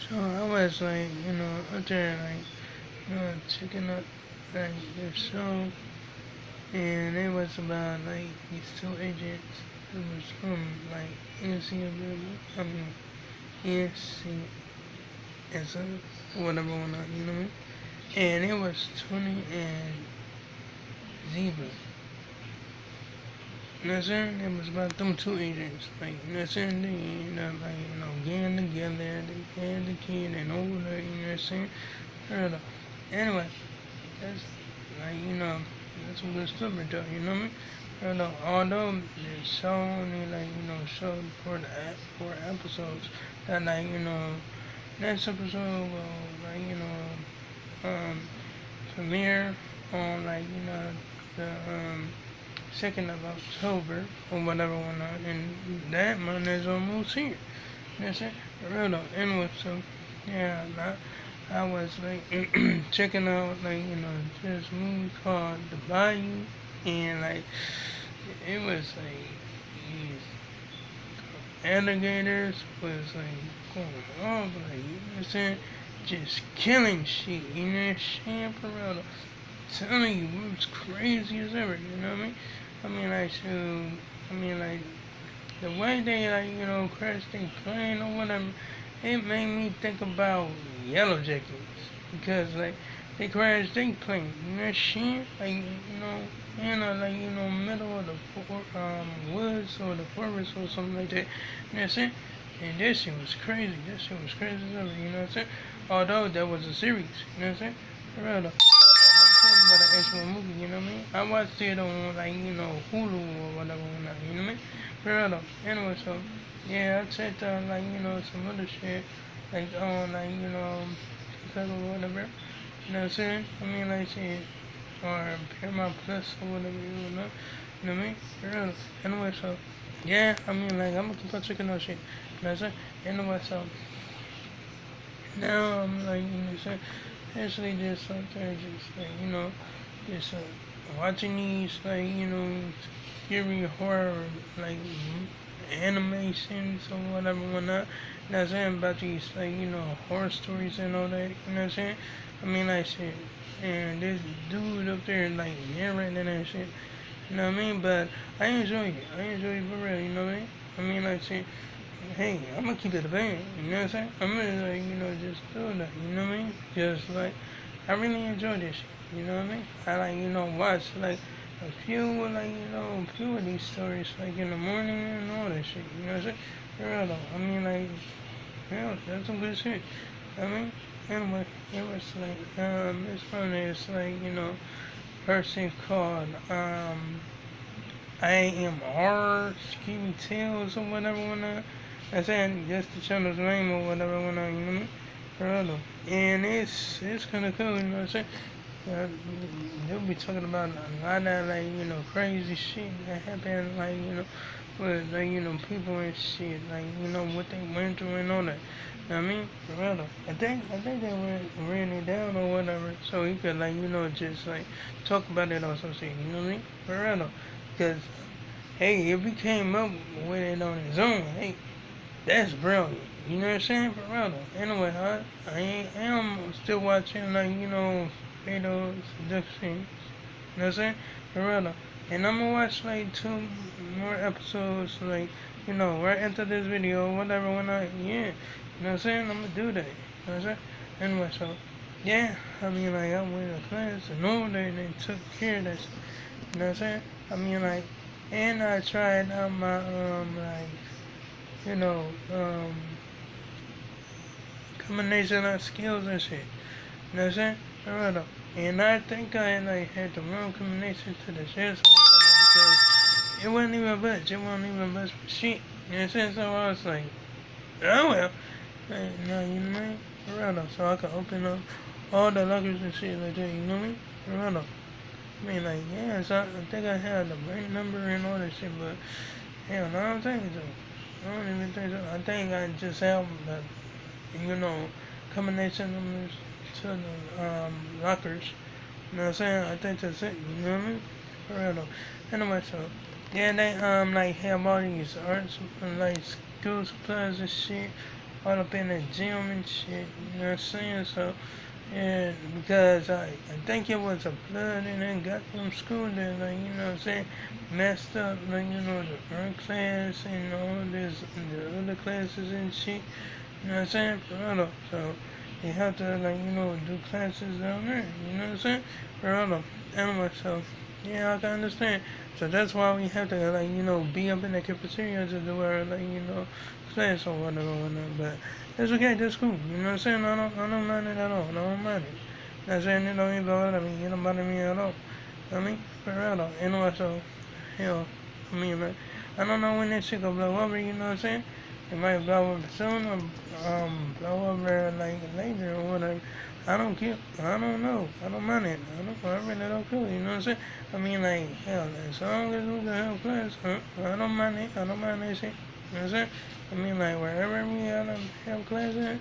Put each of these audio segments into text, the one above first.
So I was like, up there like, checking up like their show, and it was about like these two agents who was from like NC, I mean NC, and so whatever one, you know what I mean? And it was Tony and Ziva. You know what I'm saying? It was about them two agents. Like, you know what I'm saying? They ended up, like, getting together. They had the kid and older, you know what I'm saying? Heard of. Anyway, that's, like, that's some good stuff right there, you know what I mean? Heard of. Although the show only, like, showed four episodes, that, like, next episode will, like, um, premiere on, like, the, 2nd of October or whatever whatnot, and that month is almost here. That's it. Real though. Anyway, so yeah, I was like checking out like this movie called The Bayou, and like it was like these alligators was like going off, like you know what I'm saying, just killing shit. You know what I'm saying? For real though. Telling you, it was crazy as ever. You know what I mean? I mean, like, shoot, I mean, like, the way they, like, crashed their plane or whatever, it made me think about Yellow Jackets. Because, like, they crashed their plane, you know, shit, like, like, middle of the woods or the forest or something like that. You know what I'm saying? And that shit was crazy. That shit was crazy as ever, you know what I'm saying? Although that was a series, you know what I'm saying? For real though. I'm talking about an actual movie, you know what I mean? I watched it on, like, Hulu or whatever, you know what I mean? For real though. Anyway, so, yeah, I checked out, like, some other shit, like, on, like, Chicago or whatever. You know what I'm saying? I mean, like, shit, or Paramount Plus or whatever, you know what I mean? For real though. Anyway, so, yeah, I mean, like, I'm gonna keep on checking out shit. You know what I'm saying? Anyway, so, now I'm, like, you know what I'm saying? Actually, just out there, just, like, just watching these, like, scary horror, like, animations or whatever, whatnot. You know what I'm saying? About these, like, horror stories and all that. You know what I'm saying? I mean, like, shit. And this dude up there, like, narrating that shit. You know what I mean? But I enjoy it. I enjoy it for real. You know what I mean? I mean, like, shit. Hey, I'm gonna keep it a band. You know what I'm saying? I'm gonna, like, just do that. You know what I mean? Just, like, I really enjoy this shit. You know what I mean? I like, watch like a few like, a few of these stories like in the morning and all that shit. You know what I'm saying? For real though. I mean like yeah, that's some good shit. I mean, anyway, it was like it's from this like, person called I am R Scary Tales or whatever I'm saying that's the channel's name or whatever you know what I mean? For real though. And it's kinda cool, you know what I'm saying? Yeah, they'll be talking about a lot of like crazy shit that happened like with like people and shit like what they went through and all that. You know what I mean? For real though. I think they ran it down or whatever so he could like just like talk about it or some shit. You know what I mean? For real though. Because hey, if he came up with it on his own, hey, that's brilliant. You know what I'm saying? For real though. Anyway, I am still watching like Fatal Seduction. You know what I'm saying? For real though. And I'm gonna watch like two more episodes like right after this video, whatever when I yeah. You know what I'm saying? I'm gonna do that. You know what I'm saying? Anyway, so yeah, I mean like I went to class and all that and they took care of that. You know what I'm saying? I mean like and I tried out my like you know, combination of skills and shit. You know what I'm saying? Alright though. And I think I like had the wrong combination to the shit or whatever because it wasn't even budge. It wasn't even budge for shit. You know what I'm saying? So I was like, oh well. Hey, no, you know what I mean? Alright though. So I could open up all the lockers and shit like that. You know what I mean? Alright though. I mean like yeah, so I think I had the right number and all that shit, but hell no, I don't think so. I don't even think so. I think I just have the combination numbers to the lockers. You know what I'm saying? I think that's it. You know what I mean? For real though. Anyway, so yeah, they like have all these arts like school supplies and shit. all up in the gym and shit. You know what I'm saying? So, yeah, because I think it was a flood in that goddamn school that, like, you know what I'm saying, messed up, like, you know, the art class and all this, the other classes and shit. You know what I'm saying? For real. So, they have to, like, you know, do classes down there. You know what I'm saying? For real. Anyway, so, yeah, I can understand. So that's why we have to, like, you know, be up in the cafeteria to do our, like, you know, class or whatever, whatnot. But it's okay, that's cool. You know what I'm saying? I don't mind it at all. I don't mind it. Not saying it don't even bother me. It don't bother me at all. I mean, for real though. Anyway, so, hell, I mean, man, I don't know when that shit gonna blow over, you know what I'm saying? It might blow up soon or blow over like later or whatever. I don't care. I don't know. I don't mind it. I really don't care. You know what I'm saying? I mean, like, hell, as long as we can have class, I don't mind it. I don't mind that shit. You know what I'm saying? I mean, like, wherever we have class at,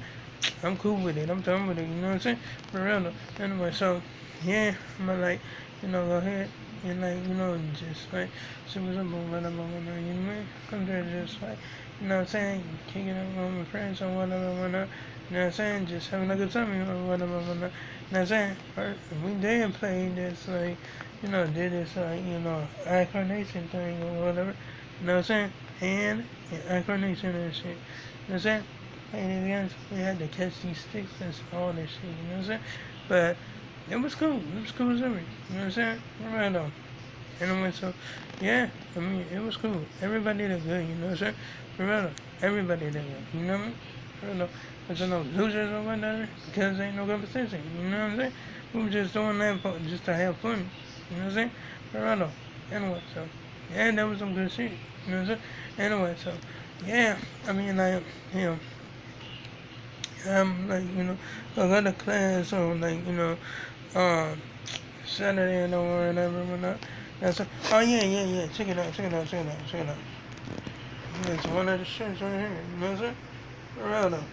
I'm cool with it. I'm done with it. You know what I'm saying? For real though. Anyway, so, yeah, I'm gonna, like, you know, go ahead and, like, you know, just, like, see what's up or whatever, whatnot, you know what I mean? I'm there just, like, you know what I'm saying? Kicking it with my friends or whatever, whatnot. You know what I'm saying? Just having a good time, you know, whatever, whatnot. You know what I'm saying? We did play this, like, you know, did this, like, you know, incarnation thing or whatever. You know what I'm saying? And incarnation and shit. You know what I'm saying? Playing these games, we had to catch these sticks and all this shit, you know what I'm saying? But it was cool. It was cool as ever. You know what I'm saying? Right on. Anyway, so yeah, I mean, it was cool. Everybody did good, you know what I'm saying? For real, everybody did good, you know what I mean? For real, but you know, losers or whatever, because ain't no competition, you know what I'm saying? We were just doing that for, just to have fun, you know what I'm saying? For real, anyway, so yeah, that was some good shit, you know what I'm saying? Anyway, so yeah, I mean, like, you know, like, you know, I got a class on, like, you know, um, Saturday and or whatever, whatnot. That's a, oh yeah, yeah, yeah. Check it out, check it out, check it out, check it out. It's one of the shirts right here. You know what I'm saying? For real though.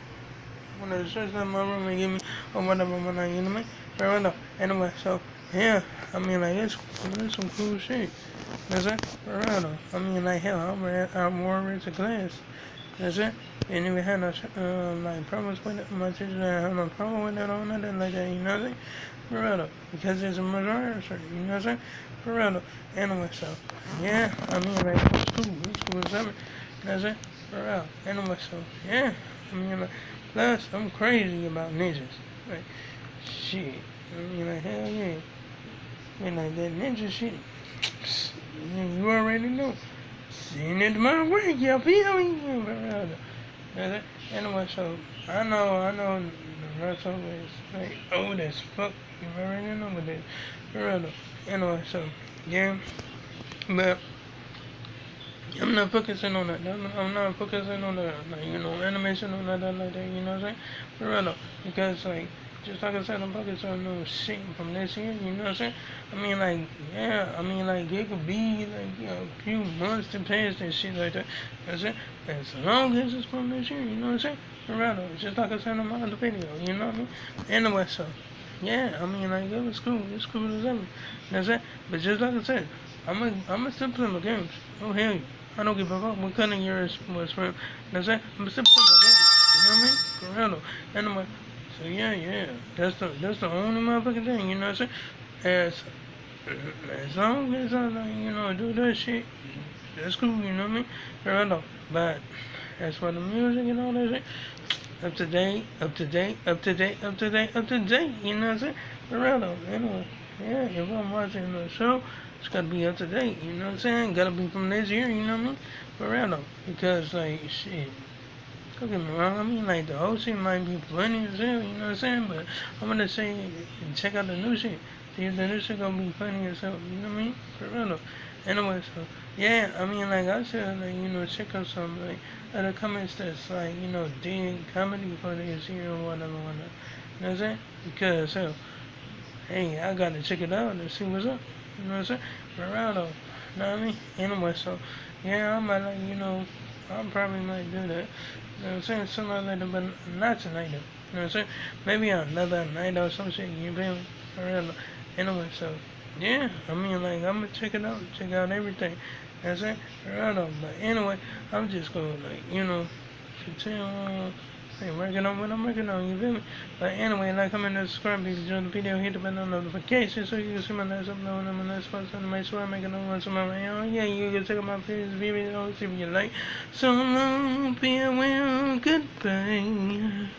One of the shirts that my roommate gave me or whatever, whatnot. You know what I mean? For real though. Anyway, so yeah, I mean like it's some cool shit. You know what I'm saying? For real though. I mean like hell, I'm more into class. That's it. And if we had no like problems with it, my teacher didn't have no problem with it or nothing like that, you know what I'm saying? For real though. Because it's a majority, you know what I'm saying? For real though. Anyway, so yeah, I mean like it's cool as ever. You know what I'm saying? For real. Anyway, so yeah. I mean like plus I'm crazy about ninjas. Like shit. I mean like hell yeah. I mean like that ninja shit. You already know. Seeing it my way, you feel me? Anyway, so I know the rest of it is like old as fuck. You already know what it is. For real though. Anyway, so yeah, but I'm not focusing on that. I'm not focusing on the like, you know, animation or nothing like that. You know what I'm saying? For real though, because like just like I said, I'm focusing on no shit from this year. You know what I'm saying? I mean like yeah, I mean like it could be like you know a few months to pass and shit like that. You know what I'm saying? As long as it's from this year. You know what I'm saying? For real though, just like I said in my other video. You know what I mean? Anyway, so. Yeah, I mean, like, it was cool. It's cool as ever. You know what I'm saying? But just like I said, I'm a still play my games. Oh, hell yeah. I don't give a fuck what kind of yours was from. You know what I'm saying? I'm still play my games. You know what I mean? For real though. Anyway, so yeah. That's the only motherfucking thing, you know what I'm saying? As long as I, like, you know, do that shit, that's cool, you know what I mean? For real though. But as for the music and all that shit, up to date, up to date, up to date, up to date, up to date. You know what I'm saying? For real though. Anyway, yeah, if I'm watching the show, it's gotta be up to date. You know what I'm saying? Gotta be from this year. You know what I mean? For real though, because like shit. Don't get me wrong. I mean, like the old shit might be funny as hell. You know what I'm saying? But I'm gonna say check out the new shit. See if the new shit gonna be funny as hell. You know what I mean? For real though. Anyway, so yeah, I mean, like I said, like you know, check out some like other comments that's like you know, dig comedy for this year or whatever, whatever. You know what I'm saying? Because hell, hey, I gotta check it out and see what's up. You know what I'm saying? For real though. You know what I mean? Anyway, so yeah, I might like you know, I probably might do that. You know what I'm saying? Sooner or later, but not tonight though. You know what I'm saying? Maybe another night or some shit. You feel me? For real. Though. Anyway, so yeah, I mean like I'm gonna check out everything. You know what I'm saying? For real though. But anyway, I'm just gonna like you know continue on Hey, working on what I'm working on, you feel me? But anyway, like, comment, and subscribe, please enjoy the video, hit the bell on notifications so you can see my next upload and my next post and make sure I make another one. So my own, yeah, you can check out my previous videos if you like. So long, farewell, goodbye.